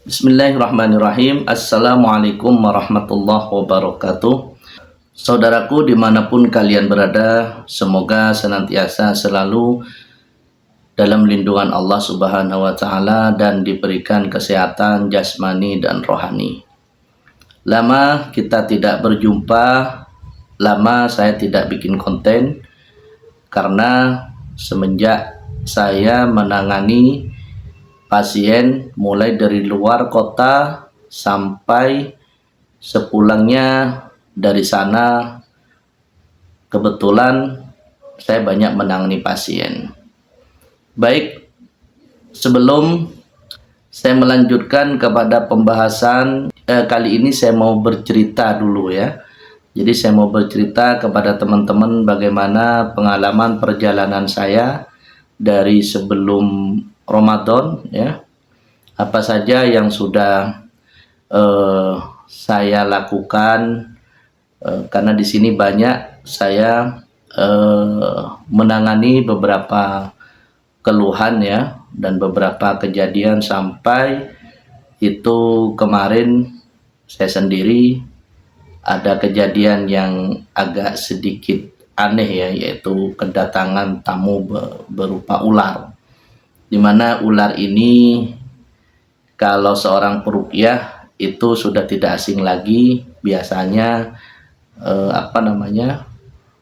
Bismillahirrahmanirrahim. Assalamualaikum warahmatullahi wabarakatuh. Saudaraku dimanapun kalian berada, semoga senantiasa selalu dalam lindungan Allah Subhanahu wa Ta'ala dan diberikan kesehatan jasmani dan rohani. Lama kita tidak berjumpa, lama saya tidak bikin konten karena semenjak saya menangani pasien mulai dari luar kota sampai sepulangnya dari sana, kebetulan saya banyak menangani pasien. Baik, sebelum saya melanjutkan kepada pembahasan kali ini, saya mau bercerita dulu ya. Jadi saya mau bercerita kepada teman-teman bagaimana pengalaman perjalanan saya dari sebelum Ramadan ya, apa saja yang sudah saya lakukan, karena di sini banyak saya menangani beberapa keluhan ya dan beberapa kejadian sampai itu kemarin saya sendiri ada kejadian yang agak sedikit aneh ya, yaitu kedatangan tamu berupa ular. Dimana ular ini kalau seorang peruqyah itu sudah tidak asing lagi, biasanya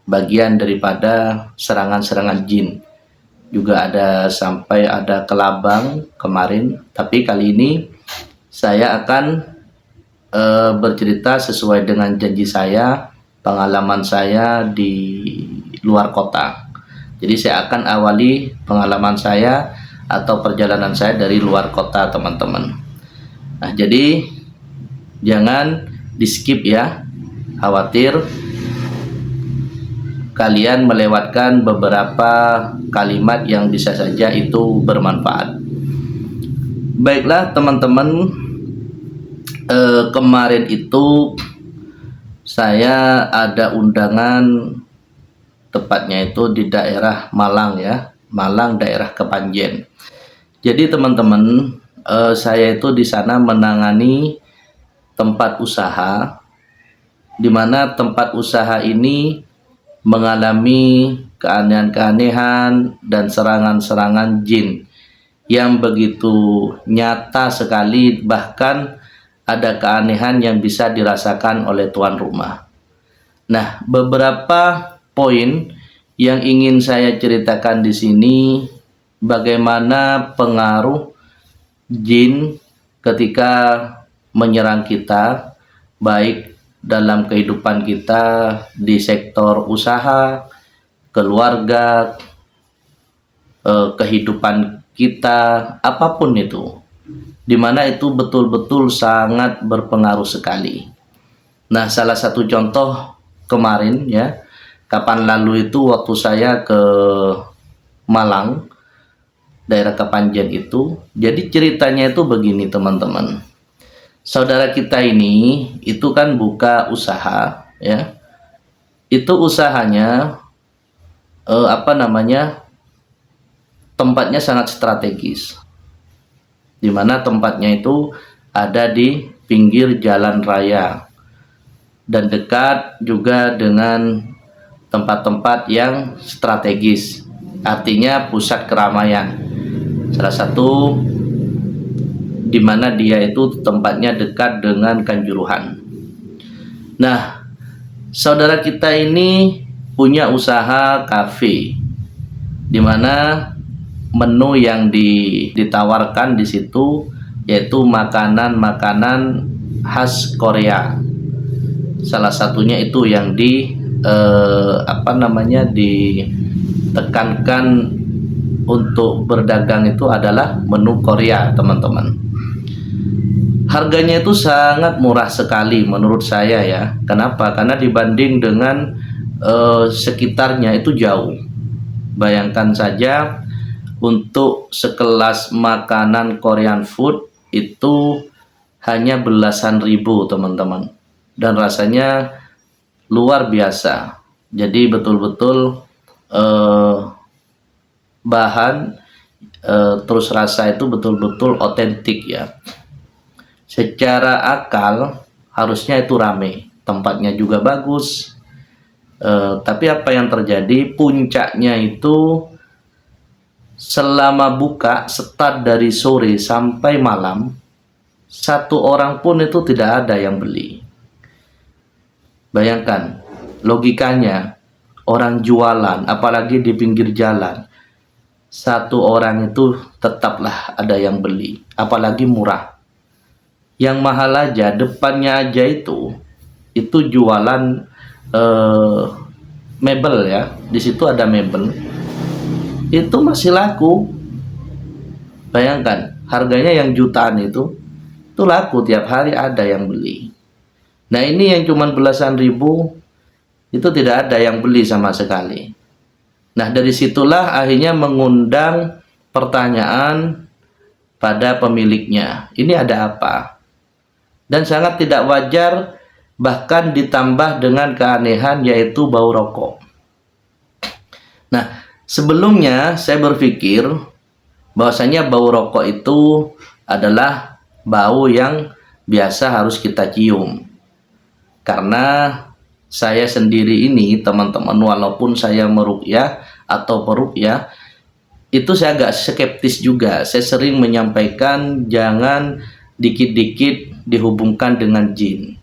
bagian daripada serangan-serangan jin. Juga ada sampai ada kelabang kemarin, tapi kali ini saya akan bercerita sesuai dengan janji saya, pengalaman saya di luar kota. Jadi saya akan awali pengalaman saya atau perjalanan saya dari luar kota, teman-teman. Nah, jadi jangan di skip ya, khawatir kalian melewatkan beberapa kalimat yang bisa saja itu bermanfaat. Baiklah teman-teman, kemarin itu saya ada undangan, tepatnya itu di daerah Malang ya, Malang daerah Kepanjen. Jadi teman-teman, saya itu di sana menangani tempat usaha, di mana tempat usaha ini mengalami keanehan-keanehan dan serangan-serangan jin yang begitu nyata sekali, bahkan ada keanehan yang bisa dirasakan oleh tuan rumah. Nah, beberapa poin yang ingin saya ceritakan di sini, bagaimana pengaruh jin ketika menyerang kita, baik dalam kehidupan kita di sektor usaha, keluarga, kehidupan kita, apapun itu, dimana itu betul-betul sangat berpengaruh sekali. Nah, salah satu contoh kemarin ya, kapan lalu itu waktu saya ke Malang, daerah Kepanjen itu. Jadi ceritanya itu begini teman-teman. Saudara kita ini itu kan buka usaha ya. Itu usahanya tempatnya sangat strategis. Di mana tempatnya itu ada di pinggir jalan raya dan dekat juga dengan tempat-tempat yang strategis, artinya pusat keramaian. Salah satu di mana dia itu tempatnya dekat dengan Kanjuruhan. Nah, saudara kita ini punya usaha kafe, di mana menu yang ditawarkan di situ yaitu makanan-makanan khas Korea. Salah satunya itu yang ditekankan untuk berdagang itu adalah menu Korea, teman-teman. Harganya itu sangat murah sekali menurut saya ya. Kenapa? Karena dibanding dengan sekitarnya itu jauh. Bayangkan saja, untuk sekelas makanan Korean food itu hanya belasan ribu, teman-teman. Dan rasanya luar biasa. Jadi betul-betul bahan terus rasa itu betul-betul otentik ya. secara akal harusnya itu rame, tempatnya juga bagus. Tapi apa yang terjadi, puncaknya itu selama buka start dari sore sampai malam, satu orang pun itu tidak ada yang beli. Bayangkan logikanya, orang jualan apalagi di pinggir jalan, satu orang itu tetaplah ada yang beli, apalagi murah. Yang mahal aja, depannya aja itu jualan mebel ya, di situ ada mebel, itu masih laku. Bayangkan harganya yang jutaan itu laku, tiap hari ada yang beli. Nah ini yang cuman belasan ribu itu tidak ada yang beli sama sekali. Nah dari situlah akhirnya mengundang pertanyaan pada pemiliknya, ini ada apa? Dan sangat tidak wajar, bahkan ditambah dengan keanehan yaitu bau rokok. Nah, sebelumnya saya berpikir bahwasanya bau rokok itu adalah bau yang biasa harus kita cium. Karena saya sendiri ini teman-teman, walaupun saya meruqyah atau peruqyah, itu saya agak skeptis juga. Saya sering menyampaikan jangan dikit-dikit dihubungkan dengan jin.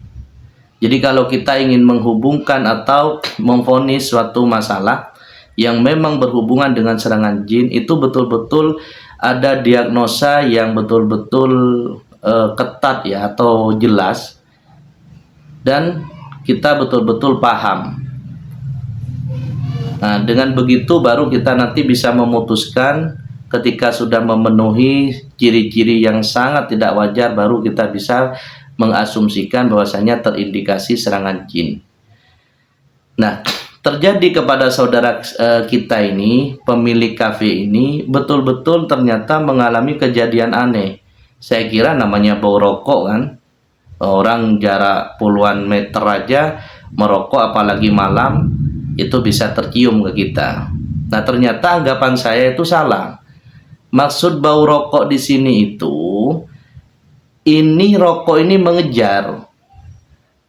Jadi kalau kita ingin menghubungkan atau memvonis suatu masalah yang memang berhubungan dengan serangan jin, itu betul-betul ada diagnosa yang betul-betul ketat ya, atau jelas, dan kita betul-betul paham. Nah, dengan begitu baru kita nanti bisa memutuskan. Ketika sudah memenuhi ciri-ciri yang sangat tidak wajar, baru kita bisa mengasumsikan bahwasanya terindikasi serangan jin. Nah, terjadi kepada saudara kita ini, pemilik kafe ini, betul-betul ternyata mengalami kejadian aneh. Saya kira namanya bau rokok kan, orang jarak puluhan meter aja merokok, apalagi malam, itu bisa tercium ke kita. Nah ternyata anggapan saya itu salah. Maksud bau rokok di sini itu, ini rokok ini mengejar.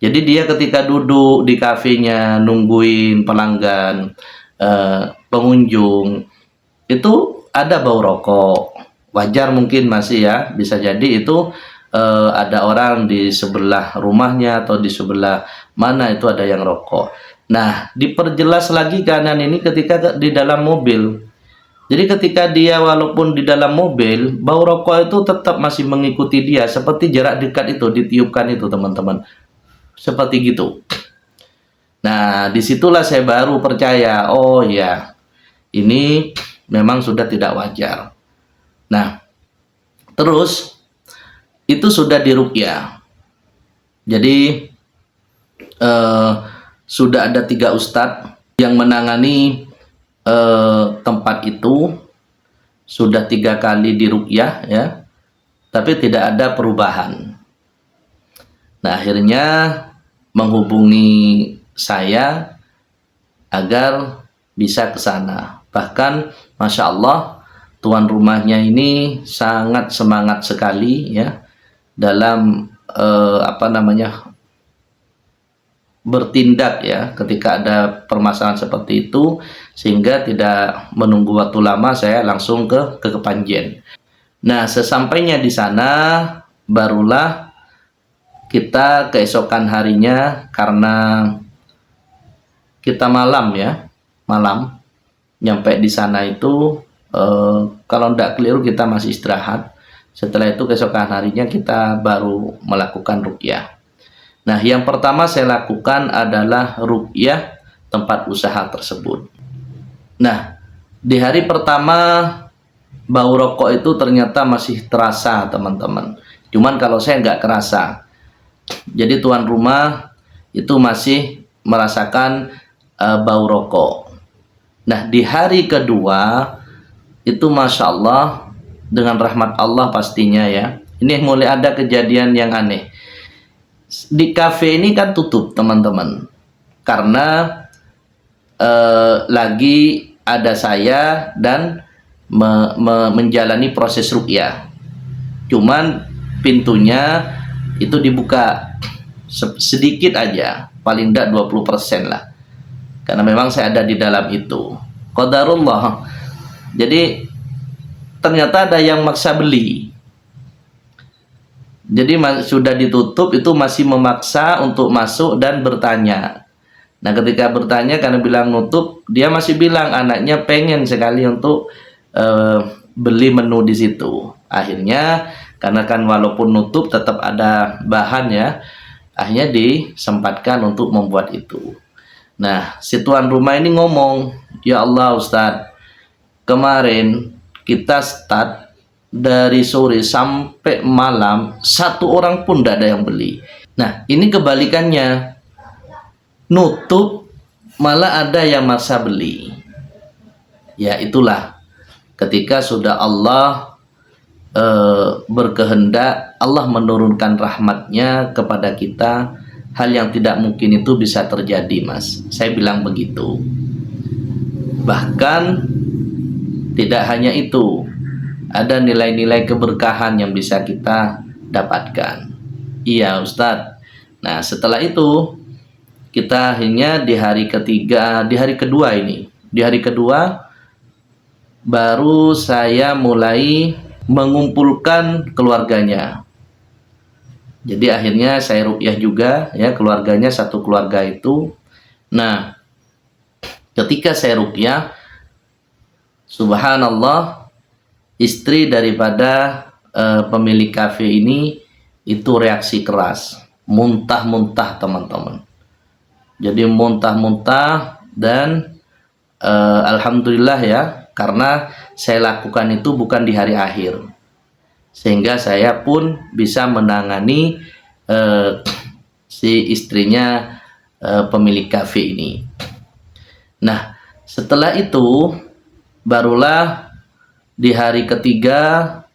Jadi dia ketika duduk di kafenya nungguin pelanggan, pengunjung, itu ada bau rokok. Wajar mungkin masih ya, bisa jadi itu ada orang di sebelah rumahnya atau di sebelah mana itu ada yang rokok. Nah, diperjelas lagi kanan ini ketika di dalam mobil. Jadi ketika dia walaupun di dalam mobil, bau rokok itu tetap masih mengikuti dia, seperti jarak dekat itu ditiupkan itu teman-teman. Seperti gitu. Nah, disitulah saya baru percaya, oh ya, ini memang sudah tidak wajar. Nah, terus itu sudah diruqyah. Jadi sudah ada 3 ustadz yang menangani tempat itu, sudah 3 kali diruqyah ya, tapi tidak ada perubahan. Nah akhirnya menghubungi saya agar bisa ke sana. Bahkan Masya Allah, tuan rumahnya ini sangat semangat sekali ya dalam bertindak ya ketika ada permasalahan seperti itu, sehingga tidak menunggu waktu lama saya langsung ke Kepanjen. Nah sesampainya di sana barulah kita keesokan harinya, karena kita malam nyampe di sana itu kalau tidak keliru kita masih istirahat. Setelah itu keesokan harinya kita baru melakukan ruqyah. Nah, yang pertama saya lakukan adalah ruqyah tempat usaha tersebut. Nah, di hari pertama bau rokok itu ternyata masih terasa teman-teman. Cuman kalau saya nggak kerasa. Jadi tuan rumah itu masih merasakan bau rokok. Nah, di hari kedua itu Masya Allah, dengan rahmat Allah pastinya ya, ini mulai ada kejadian yang aneh. Di kafe ini kan tutup teman-teman, karena lagi ada saya dan menjalani proses ruqyah. Cuman pintunya itu dibuka sedikit aja, paling tidak 20% lah, karena memang saya ada di dalam itu. Qadarullah. Jadi ternyata ada yang maksa beli, jadi sudah ditutup itu masih memaksa untuk masuk dan bertanya. Nah ketika bertanya karena bilang nutup, dia masih bilang anaknya pengen sekali untuk beli menu di situ. Akhirnya karena kan walaupun nutup tetap ada bahan ya, akhirnya disempatkan untuk membuat itu. Nah si tuan rumah ini ngomong, ya Allah Ustadz, kemarin kita start dari sore sampai malam, satu orang pun tidak ada yang beli. Nah ini kebalikannya, nutup malah ada yang maksa beli. Ya itulah ketika sudah Allah berkehendak, Allah menurunkan rahmatnya kepada kita, hal yang tidak mungkin itu bisa terjadi, Mas. Saya bilang begitu. Bahkan tidak hanya itu, ada nilai-nilai keberkahan yang bisa kita dapatkan. Iya Ustadz. Nah setelah itu kita akhirnya di hari kedua baru saya mulai mengumpulkan keluarganya. Jadi akhirnya saya ruqyah juga ya, keluarganya, satu keluarga itu. Nah ketika saya ruqyah, subhanallah, istri daripada pemilik kafe ini itu reaksi keras, muntah-muntah teman-teman. Jadi muntah-muntah dan alhamdulillah ya, karena saya lakukan itu bukan di hari akhir, sehingga saya pun bisa menangani si istrinya pemilik kafe ini. Nah setelah itu barulah di hari ketiga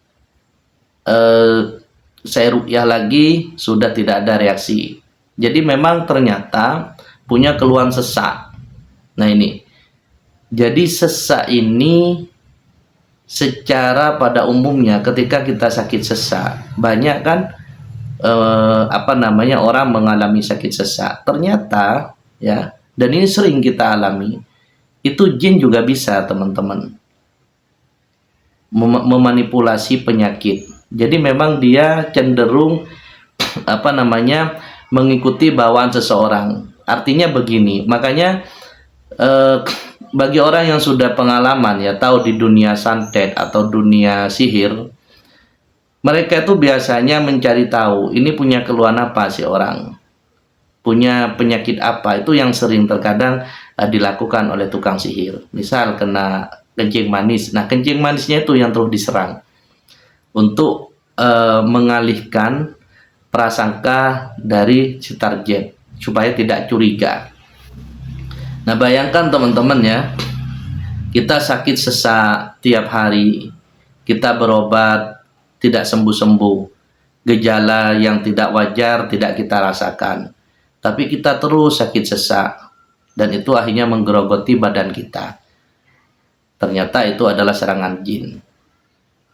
saya ruqyah lagi, sudah tidak ada reaksi. Jadi memang ternyata punya keluhan sesak. Nah ini, jadi sesak ini secara pada umumnya ketika kita sakit sesak, banyak kan orang mengalami sakit sesak. Ternyata ya, dan ini sering kita alami, itu jin juga bisa teman-teman memanipulasi penyakit. Jadi memang dia cenderung mengikuti bawaan seseorang. Artinya begini, makanya bagi orang yang sudah pengalaman ya, tahu di dunia santet atau dunia sihir, mereka itu biasanya mencari tahu ini punya keluhan apa si orang, punya penyakit apa. Itu yang sering terkadang dilakukan oleh tukang sihir. Misal kena kencing manis, nah kencing manisnya itu yang terus diserang untuk mengalihkan prasangka dari si target supaya tidak curiga. Nah bayangkan teman-teman ya, kita sakit sesak tiap hari, kita berobat tidak sembuh-sembuh, gejala yang tidak wajar tidak kita rasakan, tapi kita terus sakit sesak, dan itu akhirnya menggerogoti badan kita. Ternyata itu adalah serangan jin.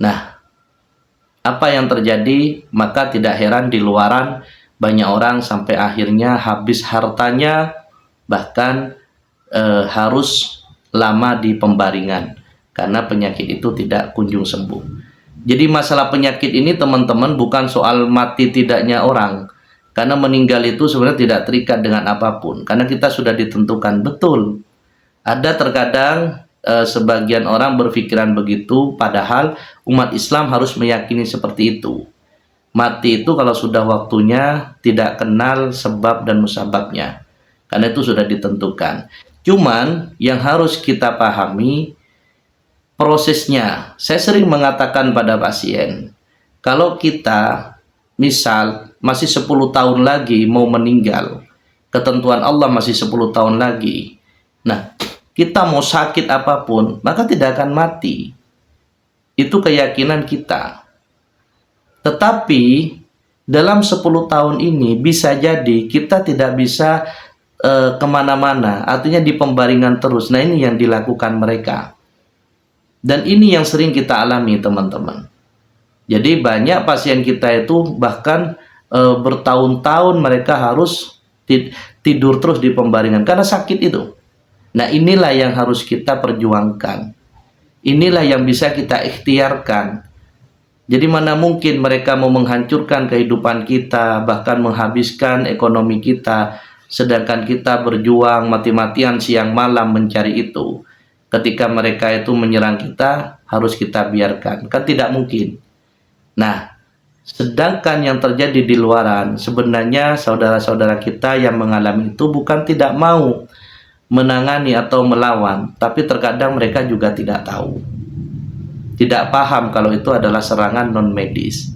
Nah apa yang terjadi? Maka tidak heran di luaran banyak orang sampai akhirnya habis hartanya, bahkan harus lama di pembaringan karena penyakit itu tidak kunjung sembuh. Jadi masalah penyakit ini teman-teman bukan soal mati tidaknya orang, karena meninggal itu sebenarnya tidak terikat dengan apapun, karena kita sudah ditentukan. Betul, ada terkadang sebagian orang berpikiran begitu, padahal umat Islam harus meyakini seperti itu. Mati itu kalau sudah waktunya tidak kenal sebab dan musababnya, karena itu sudah ditentukan. Cuman yang harus kita pahami prosesnya. Saya sering mengatakan pada pasien, kalau kita misal masih 10 tahun lagi mau meninggal, ketentuan Allah masih 10 tahun lagi, nah kita mau sakit apapun maka tidak akan mati. Itu keyakinan kita. Tetapi dalam 10 tahun ini bisa jadi kita tidak bisa kemana-mana, artinya di pembaringan terus. Nah ini yang dilakukan mereka, dan ini yang sering kita alami teman-teman. Jadi banyak pasien kita itu bahkan bertahun-tahun mereka harus tidur terus di pembaringan karena sakit itu. Nah, inilah yang harus kita perjuangkan. Inilah yang bisa kita ikhtiarkan. Jadi mana mungkin mereka mau menghancurkan kehidupan kita, bahkan menghabiskan ekonomi kita, sedangkan kita berjuang mati-matian siang malam mencari itu. Ketika mereka itu menyerang kita, harus kita biarkan. Kan tidak mungkin. Nah, sedangkan yang terjadi di luaran, sebenarnya saudara-saudara kita yang mengalami itu bukan tidak mau menangani atau melawan, tapi terkadang mereka juga tidak tahu, tidak paham kalau itu adalah serangan non medis.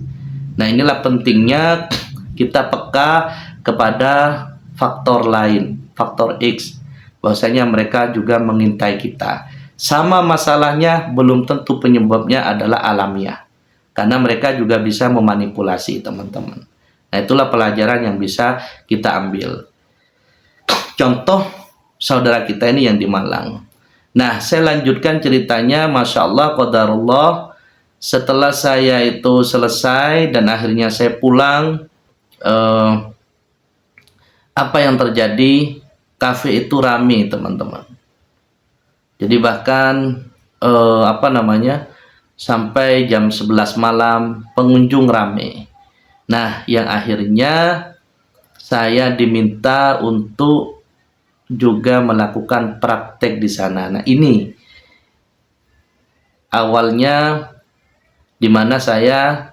Nah, inilah pentingnya kita peka kepada faktor lain, faktor X, bahwasanya mereka juga mengintai kita. Sama masalahnya, belum tentu penyebabnya adalah alamiah, karena mereka juga bisa memanipulasi teman-teman. Nah, itulah pelajaran yang bisa kita ambil. Contoh saudara kita ini yang di Malang. Nah, saya lanjutkan ceritanya. Masya Allah, qadarullah. Setelah saya itu selesai dan akhirnya saya pulang, apa yang terjadi? Kafe itu rame, teman-teman. Jadi bahkan sampai jam 11 malam pengunjung rame. Nah, yang akhirnya saya diminta untuk juga melakukan praktek di sana. Nah, ini awalnya dimana saya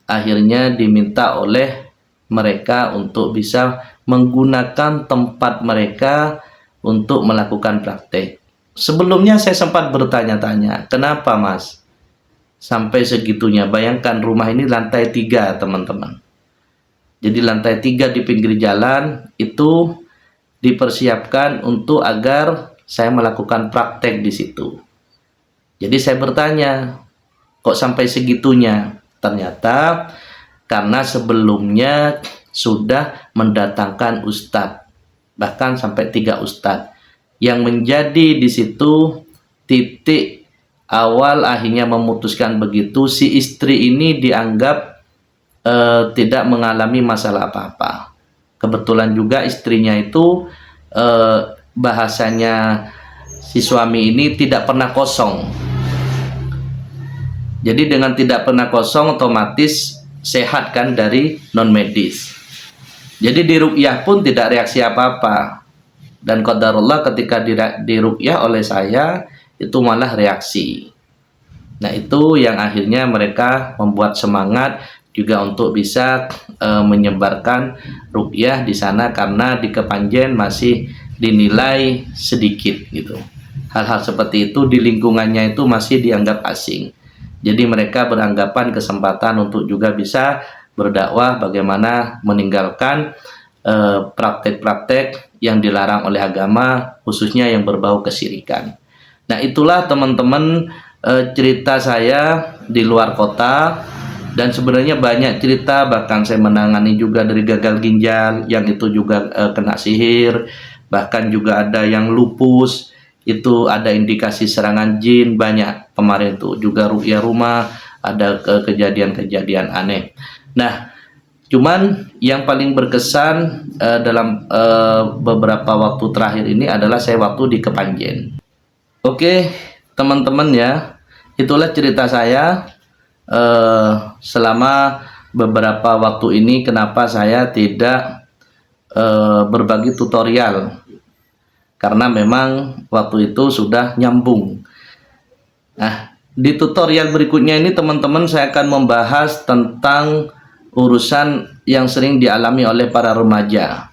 akhirnya diminta oleh mereka untuk bisa menggunakan tempat mereka untuk melakukan praktek. Sebelumnya saya sempat bertanya-tanya, kenapa Mas sampai segitunya? Bayangkan rumah ini lantai 3, teman-teman. Jadi lantai 3 di pinggir jalan itu dipersiapkan untuk agar saya melakukan praktek di situ. Jadi saya bertanya, kok sampai segitunya? Ternyata karena sebelumnya sudah mendatangkan ustadz, bahkan sampai 3 ustadz, yang menjadi di situ titik awal akhirnya memutuskan begitu. Si istri ini dianggap tidak mengalami masalah apa-apa. Kebetulan juga istrinya itu bahasanya si suami ini tidak pernah kosong. Jadi dengan tidak pernah kosong otomatis sehat kan dari non medis. Jadi di ruqyah pun tidak reaksi apa-apa. Dan qadarullah ketika di ruqyah oleh saya itu malah reaksi. Nah, itu yang akhirnya mereka membuat semangat juga untuk bisa menyebarkan ruqyah di sana, karena di Kepanjen masih dinilai sedikit gitu. Hal-hal seperti itu di lingkungannya itu masih dianggap asing. Jadi mereka beranggapan kesempatan untuk juga bisa berdakwah bagaimana meninggalkan praktek-praktek yang dilarang oleh agama, khususnya yang berbau kesyirikan. Nah, itulah teman-teman cerita saya di luar kota. Dan sebenarnya banyak cerita, bahkan saya menangani juga dari gagal ginjal yang itu juga kena sihir, bahkan juga ada yang lupus, itu ada indikasi serangan jin, banyak. Kemarin tuh juga ruqyah rumah, ada kejadian-kejadian aneh. Nah, cuman yang paling berkesan dalam beberapa waktu terakhir ini adalah saya waktu di Kepanjen. Oke, teman-teman ya, itulah cerita saya selama beberapa waktu ini. Kenapa saya tidak berbagi tutorial, karena memang waktu itu sudah nyambung. Nah, di tutorial berikutnya ini teman-teman saya akan membahas tentang urusan yang sering dialami oleh para remaja.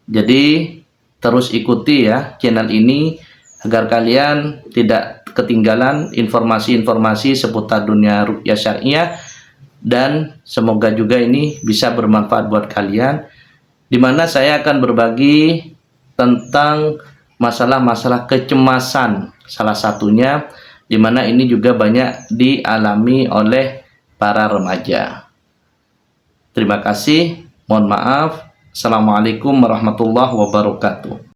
Jadi terus ikuti ya channel ini agar kalian tidak ketinggalan informasi-informasi seputar dunia ruqyah syariah, dan semoga juga ini bisa bermanfaat buat kalian, dimana saya akan berbagi tentang masalah-masalah kecemasan, salah satunya dimana ini juga banyak dialami oleh para remaja. Terima kasih, mohon maaf. Assalamualaikum warahmatullahi wabarakatuh.